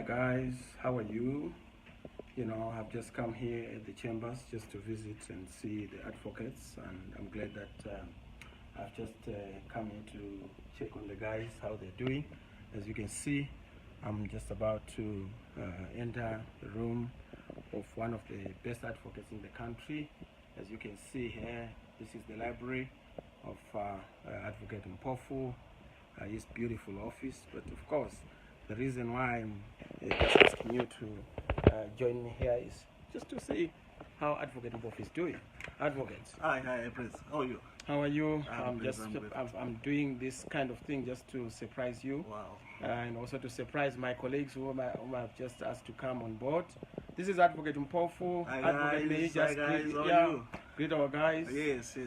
Hi guys, how are you? I've just come here at the chambers just to visit and see the advocates, and I'm glad that I've just come in to check on the guys, how they're doing. As you can see, I'm just about to enter the room of one of the best advocates in the country. As you can see here, this is the library of Advocate Mpofu, his beautiful office. But of course, the reason why I'm just asking you to join me here is just to see how Advocate Mpofu is doing. Advocates. Hi, Prince. How are you? How are you? I'm I'm doing this kind of thing just to surprise you. Wow. And also to surprise my colleagues whom I've just asked to come on board. This is Advocate Mpofu. Advocate, may you just greet our guys. Yes.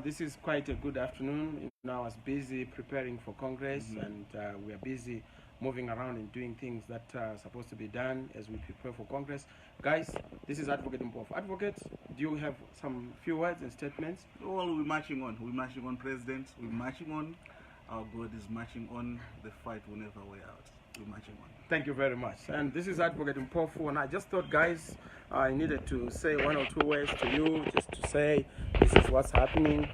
This is quite a good afternoon. I was busy preparing for Congress, and we are busy moving around and doing things that are supposed to be done as we prepare for Congress. Guys, this is Advocate Mpofu. Advocate, do you have some few words and statements? Well, we're marching on. We're marching on, President. We're marching on. Our God is marching on. The fight will never wear out. We're marching on. Thank you very much. And this is Advocate Mpofu, and I just thought, guys, I needed to say one or two words to you, just to say this is what's happening.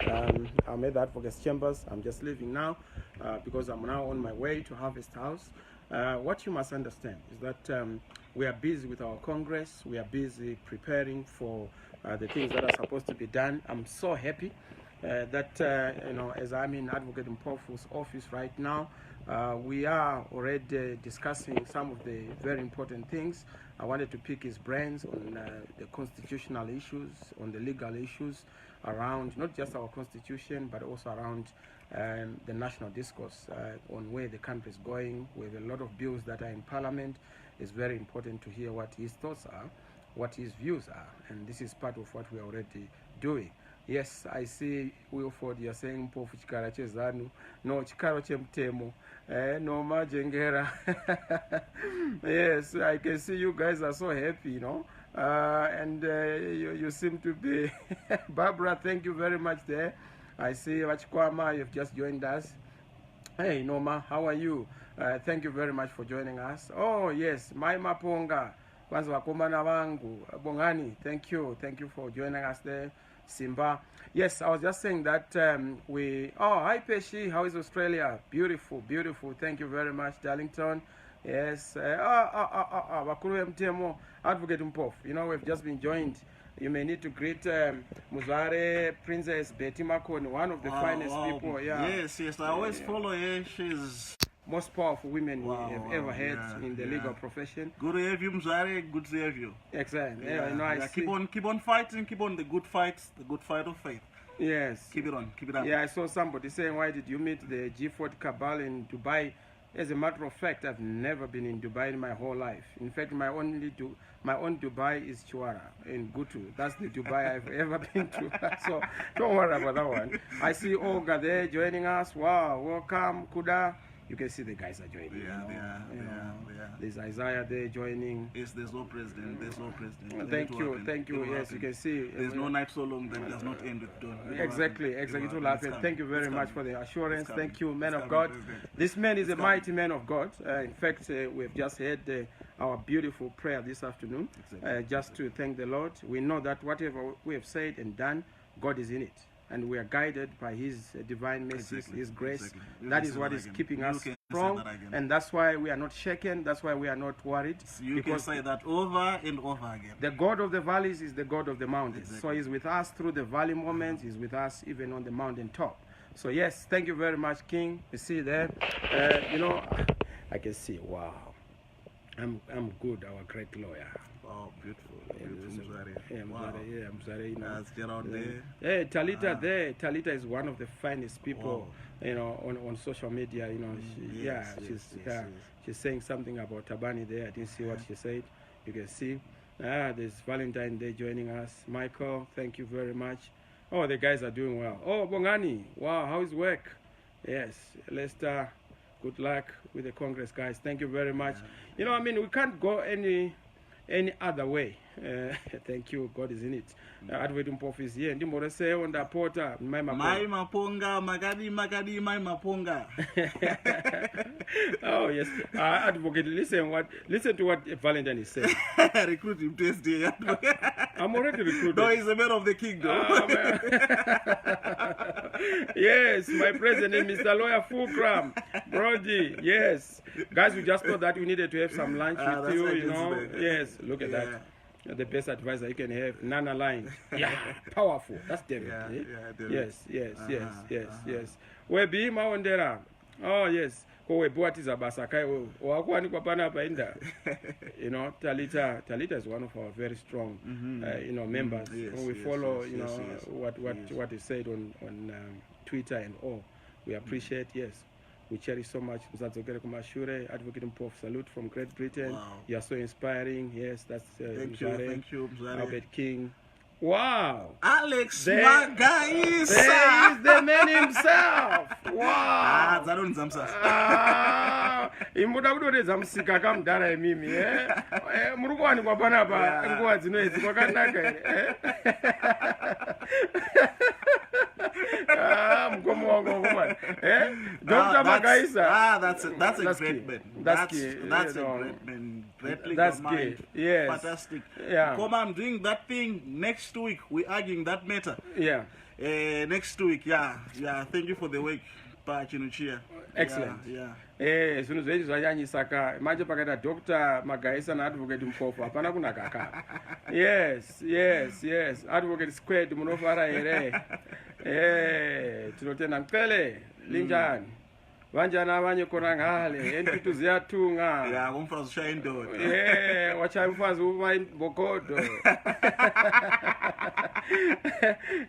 I'm at the Advocates Chambers. I'm just leaving now because I'm now on my way to Harvest House. What you must understand is that we are busy with our Congress. We are busy preparing for the things that are supposed to be done. I'm so happy that, as I'm in Advocate Mpofu's office right now, we are already discussing some of the very important things. I wanted to pick his brains on the constitutional issues, on the legal issues around not just our constitution, but also around the national discourse on where the country is going. We have a lot of bills that are in Parliament. It's very important to hear what his thoughts are, what his views are, and this is part of what we are already doing. Yes, I see Wilford, you're saying Mpofu chikara chezanu, no chikaro chemtemo, no majengera. Yes, I can see you guys are so happy, and you seem to be. Barbara, thank you very much there. I see Wachikwama, you've just joined us. Hey, Noma, how are you? Thank you very much for joining us. Oh, yes, Maima Ponga, kwanza wakomana wangu, Bongani, thank you for joining us there. Simba. Yes, I was just saying that hi Peshi, how is Australia? Beautiful. Thank you very much, Darlington. Yes. Bakuru Mtemo, Advocate Mpofu. We've just been joined. You may need to greet Muzare Princess Betty Makoni, one of the finest people. Yeah. Yes. I always follow her. She's most powerful women we have ever had in the legal profession. Good to have you, Mzare. Good to have you. Exactly. Keep on fighting. Keep on the good fights. The good fight of faith. Yes. Keep it on. Keep it up. Yeah, I saw somebody saying, why did you meet the G4 cabal in Dubai? As a matter of fact, I've never been in Dubai in my whole life. In fact, my own Dubai is Chuara in Gutu. That's the Dubai I've ever been to. So don't worry about that one. I see Olga there joining us. Wow, welcome, Kuda. You can see the guys are joining. Yeah. There's Isaiah there joining. Yes, there's no president. Thank you. Yes, you can see. There's no night so long that does not end with dawn. Exactly. It will happen. Thank you very much for the assurance. Thank you, man of God. This man is a mighty man of God. In fact, we've just had our beautiful prayer this afternoon, just to thank the Lord. We know that whatever we have said and done, God is in it. And we are guided by His divine mercy, His grace. That is what is keeping us strong. And that's why we are not shaken. That's why we are not worried. You can say that over and over again. The God of the valleys is the God of the mountains. So He's with us through the valley moments. He's with us even on the mountain top. So yes, thank you very much, King. You see there. I can see, wow. I'm good, our great lawyer. Oh, beautiful. Mzare, Let's get out there. Hey, Talita there. Talita is one of the finest people, on social media. She's saying something about THABANI there. I didn't see what she said. You can see. There's Valentine there joining us. Michael, thank you very much. Oh, the guys are doing well. Oh, Bongani, wow, how is work? Yes, Lester, good luck with the Congress, guys. Thank you very much. We can't go any other way Thank you, God is in it. Advocate Mpofu is here. Ndimorese onda pota mai maponga makadi mai maponga. Oh yes, Advocate, listen to what Valentine is saying. Recruit him Tuesday. I'm already recruited. No, he's a man of the kingdom. Yes, my president, Mr. Lawyer Fulcrum, Brody. Yes, guys, we just thought that we needed to have some lunch with you. You know, yes. Look at that. The best advisor you can have, Nana line. Yeah, powerful. That's David. Yes. We be Maondera. Oh yes. Kowe buatiza basakai wakwani kwa pana pa inda. You know, Talita is one of our very strong members. We follow what is said on Twitter and all. We appreciate. Yes. We cherish so much. Advocate Mpofu, salute from Great Britain. Wow. You are so inspiring. Yes, that's thank you, Albert King. Wow. Alex Magaisa. There is the man himself. Wow. Imuda kudoreza musika kamdara emimi murukwani kwa panapa nguwa dzinoedzi kwakanaka ere mkomo wangu ngomani Dr. Magaisa. That's a great man. That's a great man. That's good. Yes. Fantastic. Yeah. Come on, doing that thing next week. We're arguing that matter. Yeah. Next week, yeah. Thank you for the work, Chinuchia. Excellent. Yeah. Zvinhu zvedu zvanyanyisaka manje pakata Dr. Magaisa na Advocate Mpofu hapana kunaka. Yes. Advocate squared munofara here. Tinotenda mkele linjani. Vanjana vanye korangale entitu ziyatunga. Yeah, umfazi shaindo. Wacha umfazi bokodo.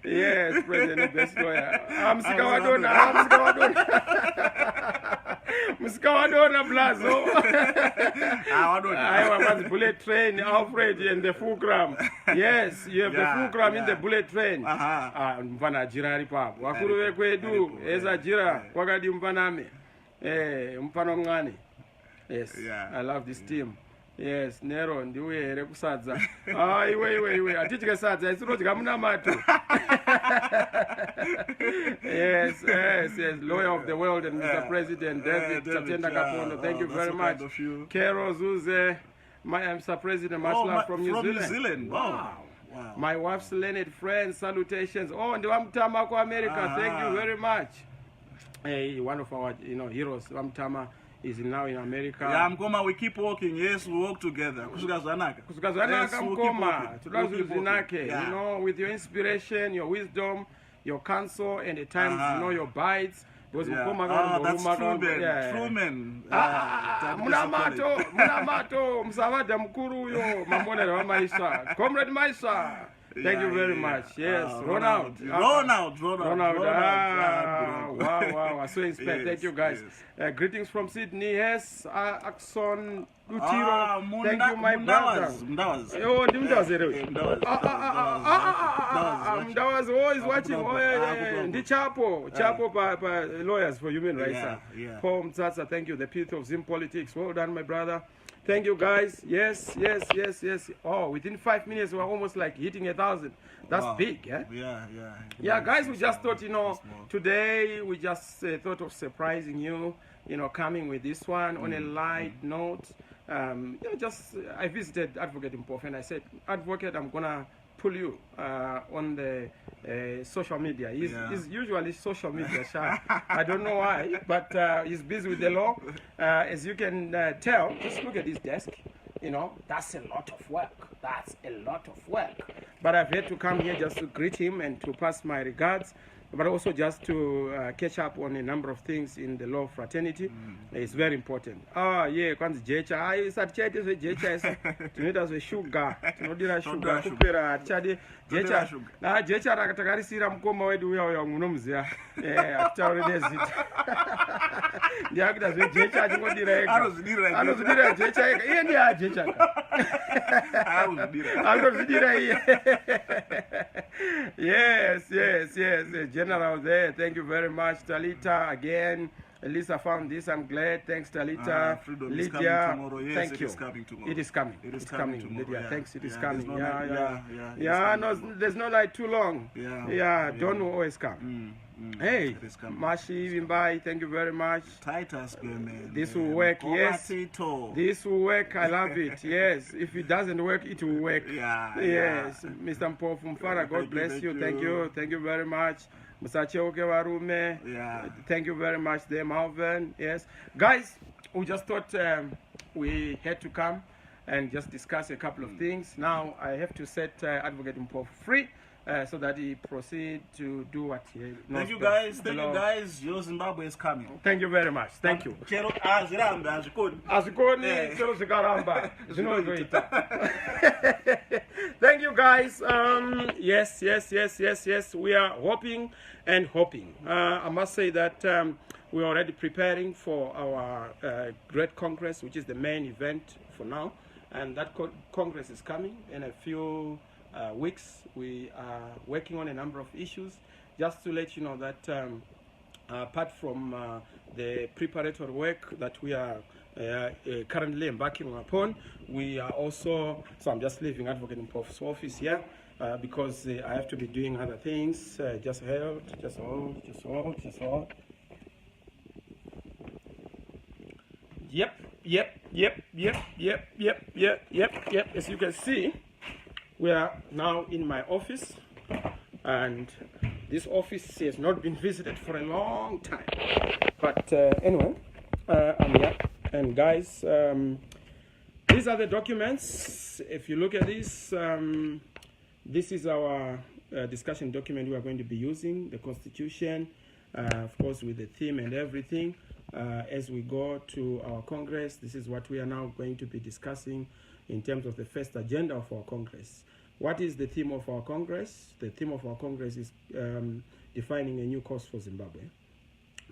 Yes, President Best Lawyer. Msika wadona. Msika wadona blazo. I was bullet train, Alfred and the fulcrum. Yes, you have the fulcrum in the bullet train. Mfana jirari papo. Wakuru wekwedu eza jira wakadi mfaname. Mfano ngani. Yes, I love this team. Yes, Nero ndiwe here kusadza. Iwe atitike sadza isirodya muna mato. Yes, Lawyer of the World and Mr. President David Tatenda Kapondo. Thank you very much. Kero Zuze, Mr. President, much love from New Zealand. Wow. My wife's learned friends, salutations. Oh, and Wamtama ko America. Thank you very much. One of our heroes, Wamtama, is now in America. Yeah, Mkoma, we keep walking. Yes, we walk together. Kusukazanaka Mkoma. With your inspiration, your wisdom, your counsel, and at times, your bites. That's true, man. Munamato, Msavada Mkuru, yo, Mamona wa Maisha. Comrade Maisha. Thank you very much. Yes, Ronald. Wow, I so inspired. Thank you, guys. Greetings from Sydney. Yes, Axon Lutiro. Thank you, my brother. Mdawaz always watching. Chapo pa lawyers for human rights. Paul Mtsatsa, thank you. The Pith of Zim Politics. Well done, my brother. Thank you, guys. Yes. Oh, within 5 minutes, we're almost like hitting 1,000. That's big, eh? Yeah, guys, we just thought, today we just thought of surprising you, coming with this one on a light note. I visited Advocate Mpofu and I said, Advocate, I'm going to pull you on the social media. He's usually social media shy. I don't know why, but he's busy with the law. As you can tell, just look at his desk. That's a lot of work. But I've had to come here just to greet him and to pass my regards, but also just to catch up on a number of things in the law of fraternity. It's very important. Kwanzi jecha. Isatichete zwe jecha isa. Tunoita zwe sugar. Tunodira sugar. Kupera chade jecha. Na jecha rakatakarisira mkoma wedu uya munomzia. Akitaurede zita. ndiakuita zvejecha achingodira Anozvidira ega anozvidira jecha ega iye ndiye ajecha anozvidira iye. Yes, General there. Thank you very much, Talita. Again, Elisa found this. I'm glad. Thanks, Talita. Freedom Lydia, is coming tomorrow. Yes, thank it you. is coming tomorrow. It is coming. It is coming. coming tomorrow. Lydia, Yeah. thanks. It is Yeah, coming. there's no Yeah. night- No, there's no night too long. Yeah. Dawn will always come. Hey, It is coming. Mashi Wimbai, thank you very much. Titus, man. This will work, yes. Potato. This will work. I love it. Yes. If it doesn't work, it will work. Yes. Mr. Mpofu Mfara, God bless you. Thank you. Thank you very much. Musacheoke Warume. Yeah. Thank you very much there, Malvin. Yes. Guys, we just thought we had to come and just discuss a couple of things. Now, I have to set Advocate Mpofu free. So that he proceed to do what he knows. Thank you best. guys. Your Zimbabwe is coming. Thank you very much. Thank you. Azikoni chero zikaramba zvinozoita. Thank you guys. Yes. We are hoping and hoping. I must say that we're already preparing for our great congress, which is the main event for now, and that congress is coming in a few weeks. We are working on a number of issues. Just to let you know that apart from the preparatory work that we are currently embarking upon, we are also, so I'm just leaving Advocate Mpofu's office here because I have to be doing other things. Just hold. Yep. As you can see, we are now in my office, and this office has not been visited for a long time. But anyway, I'm here. And guys, these are the documents. If you look at this, this is our discussion document we are going to be using, the Constitution, of course, with the theme and everything. As we go to our Congress, this is what we are now going to be discussing in terms of the first agenda of our Congress. What is the theme of our Congress? The theme of our Congress is defining a new course for Zimbabwe.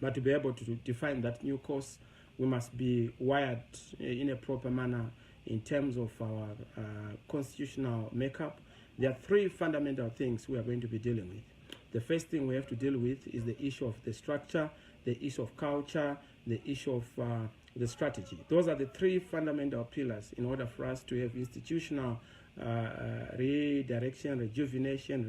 But to be able to define that new course, we must be wired in a proper manner in terms of our constitutional makeup. There are three fundamental things we are going to be dealing with. The first thing we have to deal with is the issue of the structure, the issue of culture, the issue of the strategy. Those are the three fundamental pillars in order for us to have institutional redirection, rejuvenation,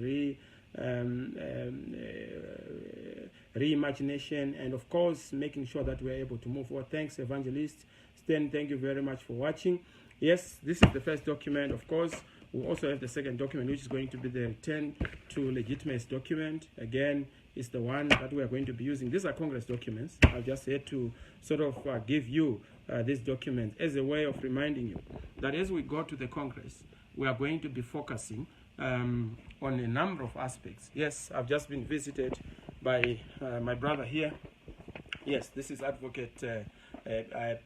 reimagination, and of course making sure that we're able to move forward. Thanks, Evangelist Stan. Thank you very much for watching. Yes, this is the first document. Of course, we also have the second document, which is going to be the return to legitimacy document. Again, it's the one that we are going to be using. These are Congress documents. I've just had to sort of give you this document as a way of reminding you that as we go to the Congress, we are going to be focusing on a number of aspects. Yes, I've just been visited by my brother here. Yes, this is Advocate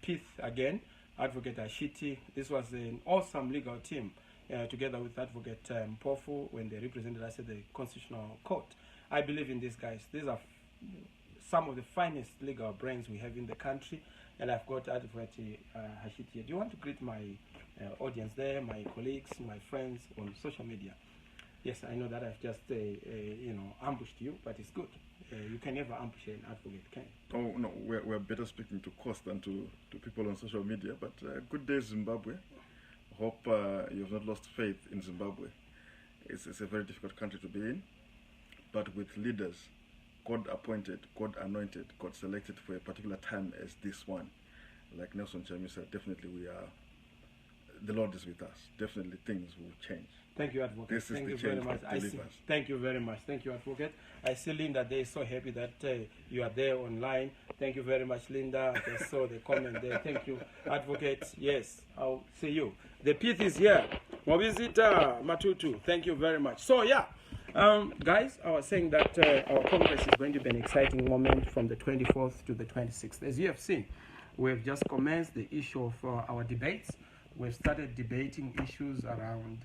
Pith again, Advocate Ashiti. This was an awesome legal team together with Advocate Mpofu when they represented us at the Constitutional Court. I believe in these guys. These are some of the finest legal brains we have in the country, and I've got Advocate Hashiti. Do you want to greet my audience there, my colleagues, my friends on social media? Yes, I know that I've just ambushed you, but it's good. You can never ambush an advocate, can you? Oh no, we're better speaking to Coast than to people on social media. But good day, Zimbabwe. Hope you've not lost faith in Zimbabwe. It's a very difficult country to be in, but with leaders, God appointed, God anointed, God selected for a particular time as this one, like Nelson Chamisa. Definitely the Lord is with us. Definitely things will change. Thank you, Advocate. This is Thank the you very change much. that delivers. Thank you very much. Thank you, Advocate. I see Linda there is so happy that you are there online. Thank you very much, Linda. I just saw the comment there. Thank you, Advocate. Yes, I'll see you. The Pith is here. Mobizita Matutu. Thank you very much. So yeah, guys, I was saying that our Congress is going to be an exciting moment from the 24th to the 26th. As you have seen, we have just commenced the issue of our debates. We've started debating issues around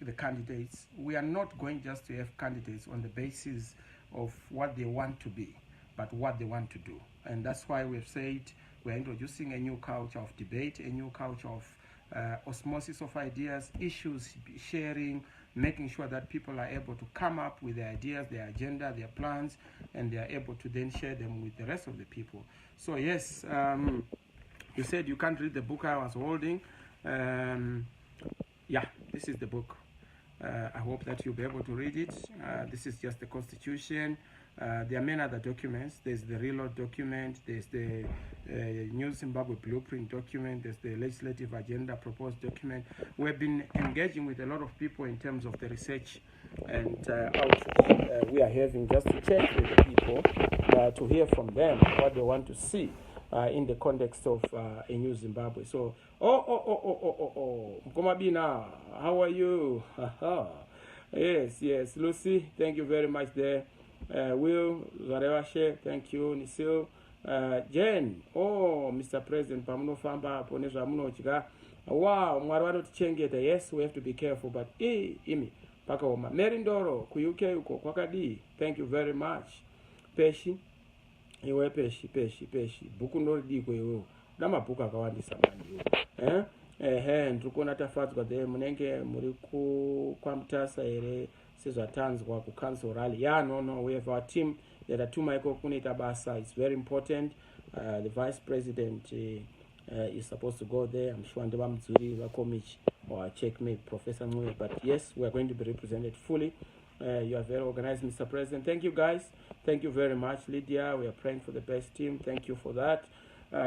the candidates. We are not going just to have candidates on the basis of what they want to be. but what they want to do. And that's why we've said we're introducing a new culture of debate, a new culture of osmosis of ideas, issues sharing, making sure that people are able to come up with their ideas, their agenda, their plans, and they are able to then share them with the rest of the people. So yes, you said you can't read the book I was holding. Yeah, this is the book. I hope that you'll be able to read it. This is just the Constitution. There are many other documents. There's the reload document, there's the New Zimbabwe Blueprint document, there's the legislative agenda proposed document. We've been engaging with a lot of people in terms of the research and outreach we are having, just to check with the people, to hear from them what they want to see in the context of a new Zimbabwe. So, Mkomabina, how are you? Yes, Lucy, thank you very much there. Will, Zarewashe, thank you. Nisil, Jen, Mr. President, pamunofamba ponezva munodya. Wow, Mwari vanotichengeta. Yes, we have to be careful, but imi pakaoma. Merindoro, ku UK uko kwakadi. Thank you very much. Peshi, iwe peshi. Bhuku noridiko iwe. Namabhuku akawandisa mani. Ndikona tafadzwa there munenge muri kwamutasa here sezvatanzwa kucancel rally. No, we have our team that atuma iko kunoita basa. It's very important. The vice president is supposed to go there. I'm sure ndeva mudzuri vakomichi or check me Professor Mwe, but yes, we are going to be represented fully. You are very organized, Mr. President. Thank you, guys. Thank you very much, Lydia. We are praying for the best team. Thank you for that.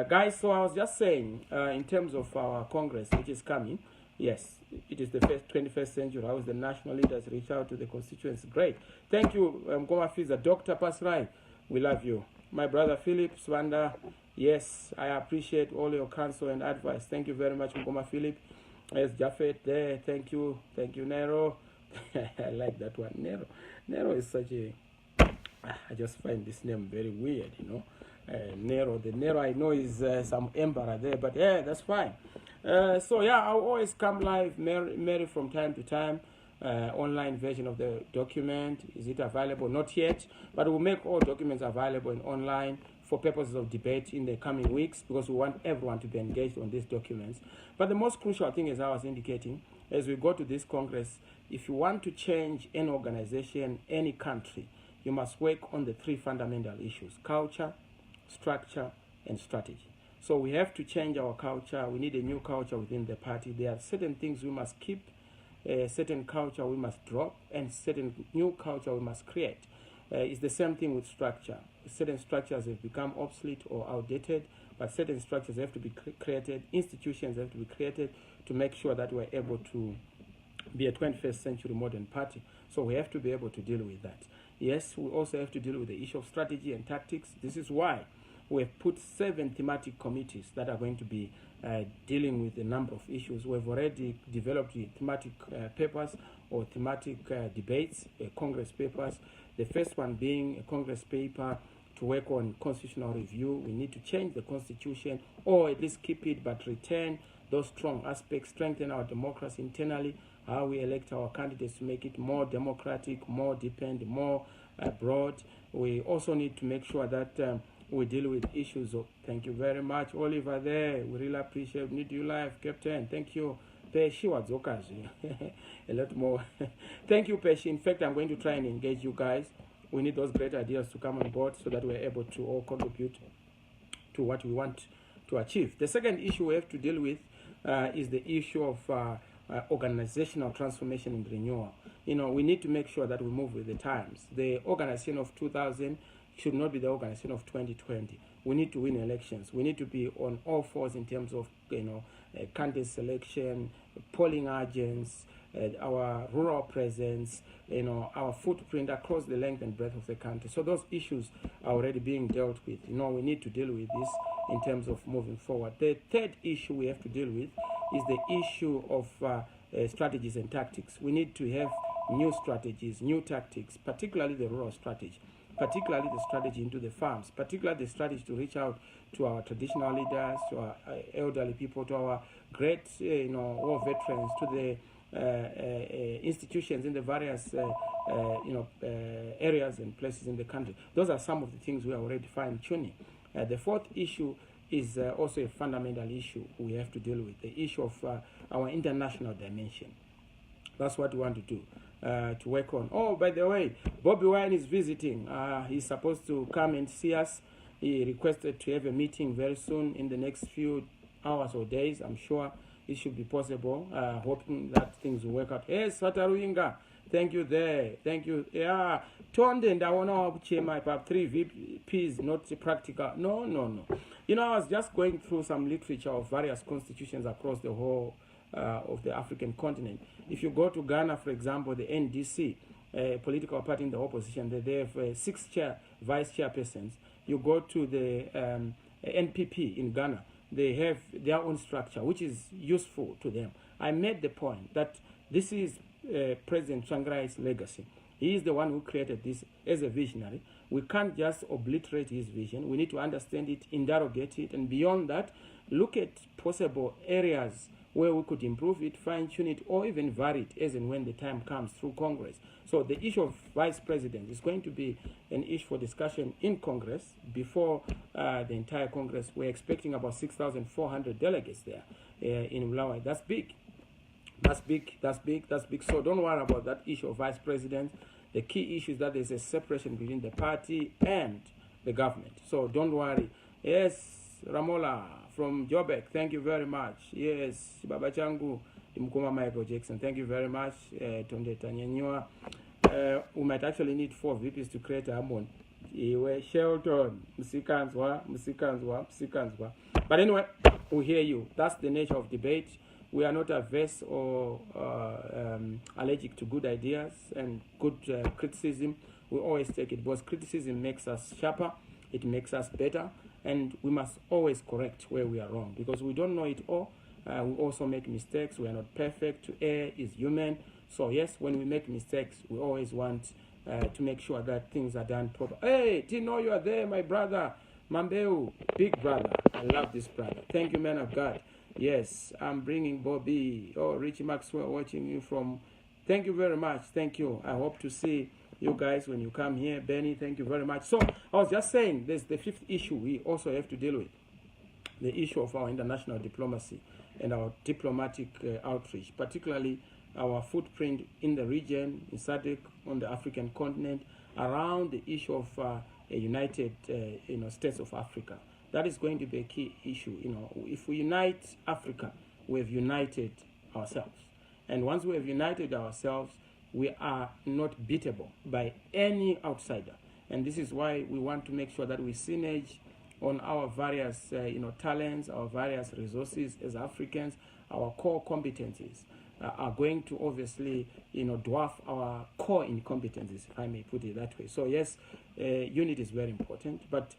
Guys, so I was just saying, in terms of our Congress, which is coming, yes, it is the 21st century. How is the national leaders reach out to the constituents? Great. Thank you, Mkoma Fiza. Dr. Pasrai, we love you. My brother Philip Swanda, yes, I appreciate all your counsel and advice. Thank you very much, Mkoma Philip. There's Jafet there. Thank you, Nero. I like that one, Nero. Nero is such a... I just find this name very weird, you know. Nero, the Nero I know is some emperor there, but yeah, that's fine. So yeah, I'll always come live, Mary from time to time. Online version of the document, is it available? Not yet, but we'll make all documents available in online for purposes of debate in the coming weeks, because we want everyone to be engaged on these documents. But the most crucial thing, as I was indicating, as we go to this Congress, if you want to change any organization, any country, you must work on the three fundamental issues: culture, structure, and strategy. So we have to change our culture. We need a new culture within the party. There are certain things we must keep, certain culture we must drop, and certain new culture we must create. It's the same thing with structure. Certain structures have become obsolete or outdated, but certain structures have to be created, institutions have to be created to make sure that we're able to be a 21st century modern party. So we have to be able to deal with that. Yes, we also have to deal with the issue of strategy and tactics. This is why we have put 7 thematic committees that are going to be dealing with a number of issues. We've already developed the thematic papers or thematic debates, Congress papers. The first one being a Congress paper to work on constitutional review. We need to change the constitution, or at least keep it, but retain those strong aspects, strengthen our democracy internally, how we elect our candidates to make it more democratic, more deepened, more broad. We also need to make sure that we deal with issues of... Thank you very much, Oliver there. We really appreciate. Need you live, Captain. Thank you. Peshi Wadzokazi. A lot more. Thank you, Peshi. In fact, I'm going to try and engage you guys. We need those great ideas to come on board so that we're able to all contribute to what we want to achieve. The second issue we have to deal with is the issue of organizational transformation and renewal. You know, we need to make sure that we move with the times. The organization of 2000 should not be the organization of 2020. We need to win elections. We need to be on all fours in terms of, candidate selection, polling agents, our rural presence, our footprint across the length and breadth of the country. So those issues are already being dealt with. We need to deal with this in terms of moving forward. The third issue we have to deal with is the issue of strategies and tactics. We need to have new strategies, new tactics, particularly the rural strategy, particularly the strategy into the farms, particularly the strategy to reach out to our traditional leaders, to our elderly people, to our great war veterans, to the institutions in the various areas and places in the country. Those are some of the things we are already fine-tuning. The fourth issue is also a fundamental issue we have to deal with, the issue of our international dimension. That's what we want to do, to work on. Oh, by the way, Bobby Wine is visiting. He's supposed to come and see us. He requested to have a meeting very soon in the next few hours or days. I'm sure it should be possible, hoping that things will work out. Yes, Sataruinga, thank you there. Thank you. Yeah, Tonde and I want to my 3 VPs, not practical. No. You know, I was just going through some literature of various constitutions across the whole of the African continent. If you go to Ghana, for example, the NDC, political party in the opposition, they have 6 vice chairpersons. You go to the NPP in Ghana, they have their own structure, which is useful to them. I made the point that this is President Tsvangarai's legacy. He is the one who created this as a visionary. We can't just obliterate his vision. We need to understand it, interrogate it, and beyond that, look at possible areas where we could improve it, fine-tune it, or even vary it as and when the time comes through Congress. So the issue of vice president is going to be an issue for discussion in Congress before the entire Congress. We're expecting about 6,400 delegates there in Ulawa. That's big. That's big. So don't worry about that issue of vice president. The key issue is that there's a separation between the party and the government. So don't worry. Yes, Ramola from Jobek, thank you very much. Yes, Baba Changu, Mkuma Michael Jackson, thank you very much. Tonde Tanyanyua. We might actually need 4 VPs to create a Amon. Shelton, Msikanzwa. But anyway, we hear you. That's the nature of debate. We are not averse or allergic to good ideas and good criticism. We always take it because criticism makes us sharper, it makes us better, and we must always correct where we are wrong because we don't know it all. We also make mistakes. We are not perfect. To err is human. So yes, when we make mistakes, we always want to make sure that things are done proper. Hey, Tino, you are there, my brother. Mambeu, big brother. I love this brother. Thank you, man of God. Yes, I'm bringing Bobby. Oh, Richie Maxwell watching you from. Thank you very much. Thank you. I hope to see you guys when you come here. Benny, thank you very much. So I was just saying, there's the 5th issue we also have to deal with. The issue of our international diplomacy and our diplomatic outreach, particularly our footprint in the region, in SADC, on the African continent, around the issue of a united states of Africa. That is going to be a key issue. If we unite Africa, we have united ourselves. And once we have united ourselves, we are not beatable by any outsider. And this is why we want to make sure that we synergize on our various talents, our various resources as Africans. Our core competencies are going to obviously dwarf our core incompetencies, if I may put it that way. So yes, unity is very important, but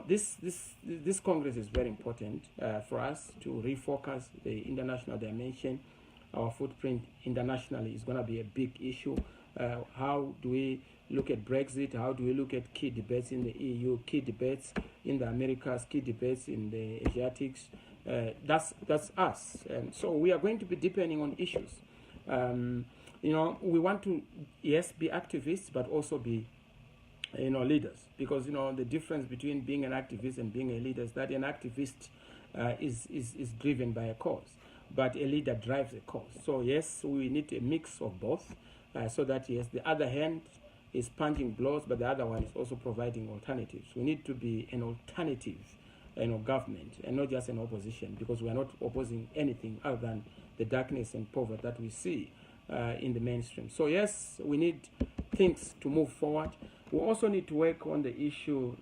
this Congress is very important for us to refocus the international dimension. Our footprint internationally is going to be a big issue. How do we look at Brexit? How do we look at key debates in the EU, key debates in the Americas, key debates in the Asiatics? That's us. And so we are going to be depending on issues. We want to, yes, be activists, but also be leaders, because the difference between being an activist and being a leader is that an activist is driven by a cause, but a leader drives a cause. So yes, we need a mix of both, so that yes, the other hand is punching blows, but the other one is also providing alternatives. We need to be an alternative government and not just an opposition, because we are not opposing anything other than the darkness and poverty that we see in the mainstream. So yes, we need things to move forward. We also need to work on the issue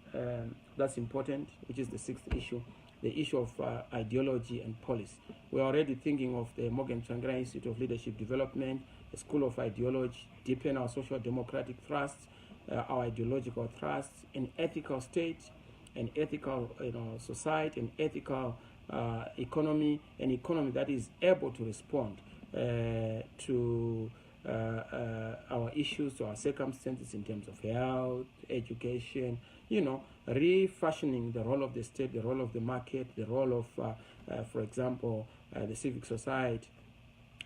that's important, which is the 6th issue, the issue of ideology and policy. We're already thinking of the Morgan Tsvangirai Institute of Leadership Development, a school of ideology, deepen our social democratic thrusts, our ideological thrusts, an ethical state, an ethical society, an ethical economy, an economy that is able to respond to our issues, to our circumstances in terms of health, education, refashioning the role of the state, the role of the market, the role of, for example, the civic society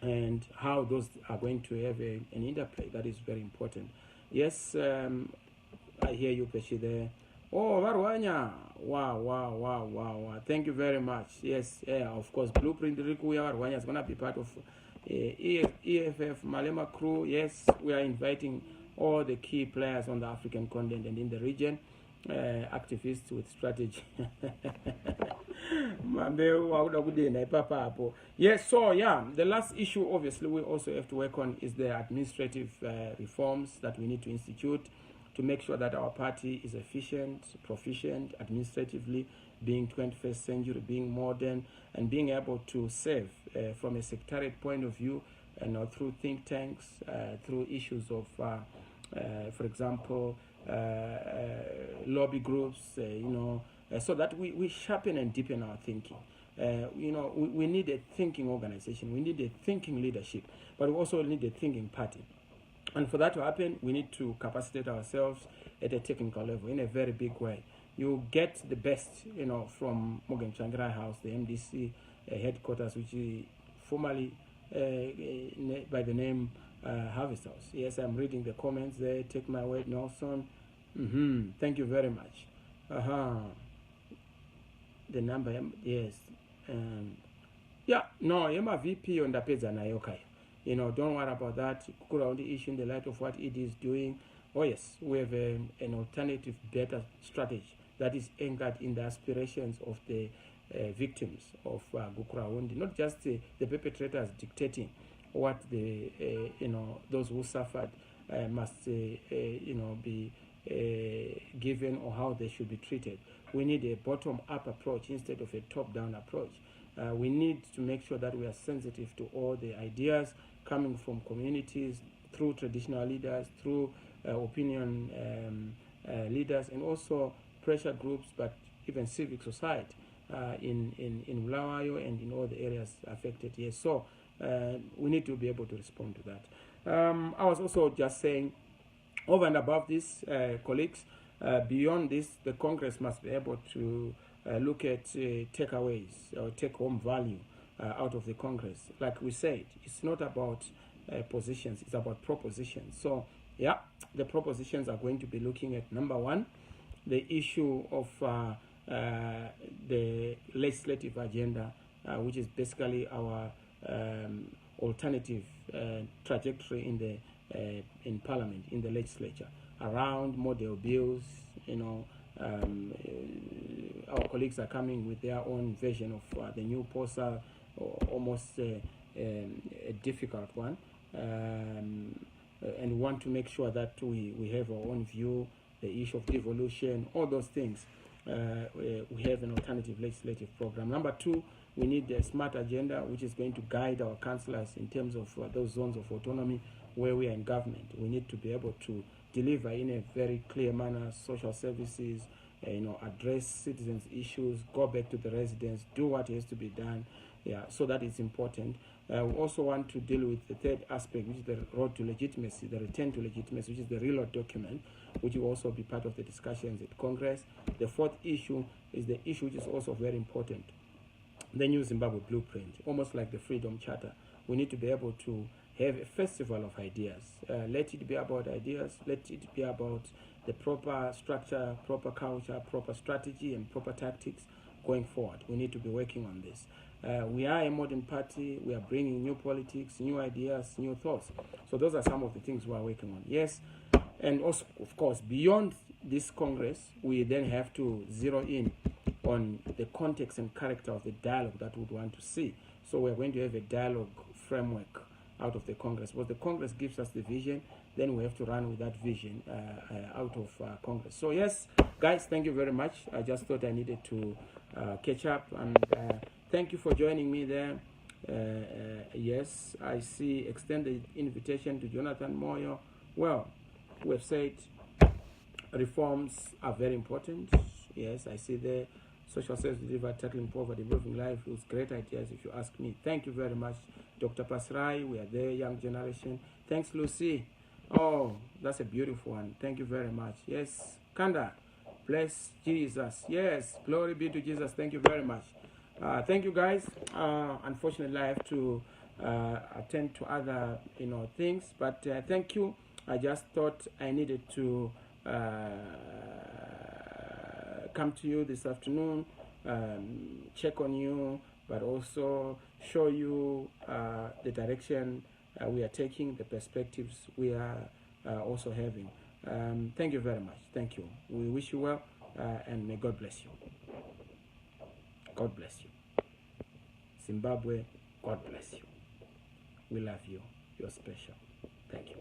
and how those are going to have an interplay. That is very important. Yes, I hear you, Peshi, there. Oh, Varwanya. Wow, wow, wow, wow, wow. Thank you very much. Yes, yeah, of course, Blueprint Rikuya Varwanya is going to be part of EFF Malema crew. Yes, we are inviting all the key players on the African continent and in the region, activists with strategy. Yes, so yeah, the last issue obviously we also have to work on is the administrative reforms that we need to institute to make sure that our party is efficient, proficient, administratively, being 21st century, being modern, and being able to serve from a sectariat point of view, and through think tanks, through issues of, for example, lobby groups, so that we sharpen and deepen our thinking. We need a thinking organization, we need a thinking leadership, but we also need a thinking party. And for that to happen, we need to capacitate ourselves at a technical level in a very big way. You get the best, from Morgan Changirai House, the MDC headquarters, which is formerly by the name Harvest House. Yes, I'm reading the comments there. Take my word, Nelson. Thank you very much. The number, yes. Yeah, no, Yema VP on the page and okay. Don't worry about that. Could only issue in the light of what it is doing. Oh yes, we have an alternative, better strategy that is anchored in the aspirations of the victims of Gukurahundi, not just the perpetrators dictating what the those who suffered must be given or how they should be treated. We need a bottom-up approach instead of a top-down approach. We need to make sure that we are sensitive to all the ideas coming from communities, through traditional leaders, through opinion leaders, and also pressure groups, but even civic society in Bulawayo and in all the areas affected. Yes, so we need to be able to respond to that. I was also just saying, over and above this, colleagues, beyond this, the Congress must be able to look at takeaways or take-home value out of the Congress. Like we said, it's not about positions, it's about propositions. So, yeah, the propositions are going to be looking at, number one, the issue of the legislative agenda, which is basically our alternative trajectory in Parliament, in the legislature, around model bills. Our colleagues are coming with their own version of the new POSA, almost a difficult one, and want to make sure that we have our own view, the issue of devolution, all those things. We have an alternative legislative program. Number two, we need a smart agenda which is going to guide our councillors in terms of those zones of autonomy where we are in government. We need to be able to deliver in a very clear manner social services, address citizens' issues, go back to the residents, do what has to be done. Yeah, so that is important. We also want to deal with the third aspect, which is the road to legitimacy, the return to legitimacy, which is the reload document, which will also be part of the discussions at Congress. The fourth issue is the issue which is also very important, the New Zimbabwe Blueprint, almost like the Freedom Charter. We need to be able to have a festival of ideas. Let it be about ideas, let it be about the proper structure, proper culture, proper strategy, and proper tactics going forward. We need to be working on this. We are a modern party. We are bringing new politics, new ideas, new thoughts. So those are some of the things we are working on. Yes, and also, of course, beyond this Congress, we then have to zero in on the context and character of the dialogue that we would want to see. So we're going to have a dialogue framework out of the Congress. But the Congress gives us the vision, then we have to run with that vision out of Congress. So yes, guys, thank you very much. I just thought I needed to catch up, and thank you for joining me there. Yes, I see extended invitation to Jonathan Moyo. Well, we've said reforms are very important. Yes, I see the social service delivered, tackling poverty, improving livelihoods, great ideas if you ask me. Thank you very much, Dr. Pasrai. We are there, young generation. Thanks, Lucy. Oh, that's a beautiful one. Thank you very much. Yes, Kanda, bless Jesus. Yes, glory be to Jesus. Thank you very much. Thank you, guys. Unfortunately, I have to attend to other things. But thank you. I just thought I needed to come to you this afternoon, check on you, but also show you the direction we are taking, the perspectives we are also having. Thank you very much. Thank you. We wish you well, and may God bless you. God bless you. Zimbabwe, God bless you. We love you. You're special. Thank you.